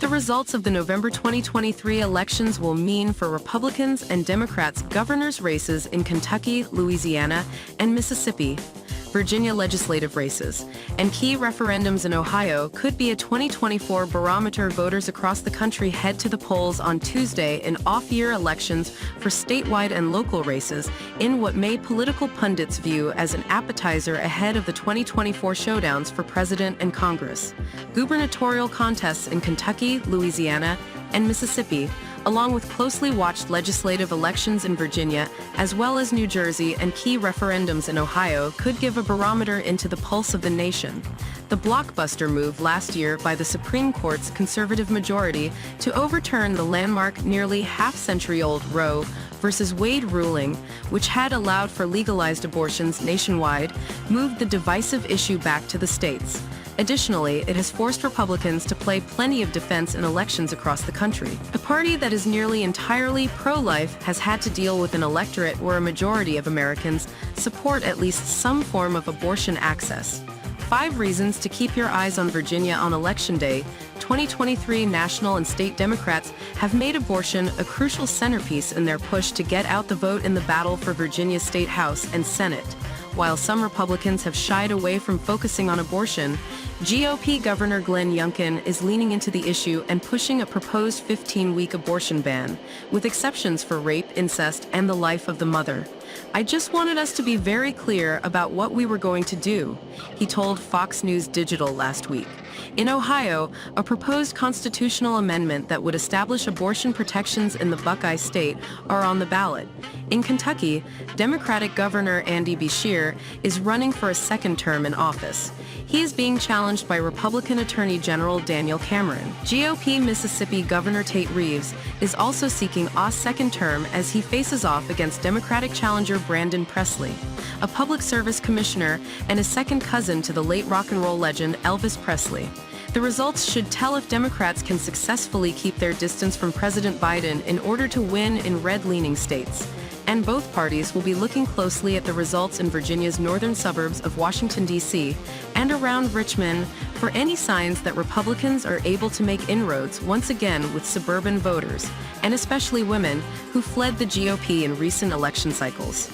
the results of the November 2023 elections will mean for Republicans and Democrats' governors' races in Kentucky, Louisiana, and Mississippi, Virginia legislative races, and key referendums in Ohio could be a 2024 barometer. Voters across the country head to the polls on Tuesday in off-year elections for statewide and local races in what may political pundits view as an appetizer ahead of the 2024 showdowns for president and Congress. Gubernatorial contests in Kentucky, Louisiana, and Mississippi, along with closely watched legislative elections in Virginia, as well as New Jersey and key referendums in Ohio, could give a barometer into the pulse of the nation. The blockbuster move last year by the Supreme Court's conservative majority to overturn the landmark nearly half-century-old Roe versus Wade ruling, which had allowed for legalized abortions nationwide, moved the divisive issue back to the states. Additionally, it has forced Republicans to play plenty of defense in elections across the country. A party that is nearly entirely pro-life has had to deal with an electorate where a majority of Americans support at least some form of abortion access. 5 reasons to keep your eyes on Virginia on Election Day. 2023 national and state Democrats have made abortion a crucial centerpiece in their push to get out the vote in the battle for Virginia's state House and Senate. While some Republicans have shied away from focusing on abortion, GOP Governor Glenn Youngkin is leaning into the issue and pushing a proposed 15-week abortion ban, with exceptions for rape, incest, and the life of the mother. "I just wanted us to be very clear about what we were going to do," he told Fox News Digital last week. In Ohio, a proposed constitutional amendment that would establish abortion protections in the Buckeye State are on the ballot. In Kentucky, Democratic Governor Andy Beshear is running for a second term in office. He is being challenged by Republican Attorney General Daniel Cameron. GOP Mississippi Governor Tate Reeves is also seeking a second term as he faces off against Democratic challenger Brandon Presley, a public service commissioner and a second cousin to the late rock and roll legend Elvis Presley. The results should tell if Democrats can successfully keep their distance from President Biden in order to win in red-leaning states. And both parties will be looking closely at the results in Virginia's northern suburbs of Washington, D.C., and around Richmond for any signs that Republicans are able to make inroads once again with suburban voters, and especially women, who fled the GOP in recent election cycles.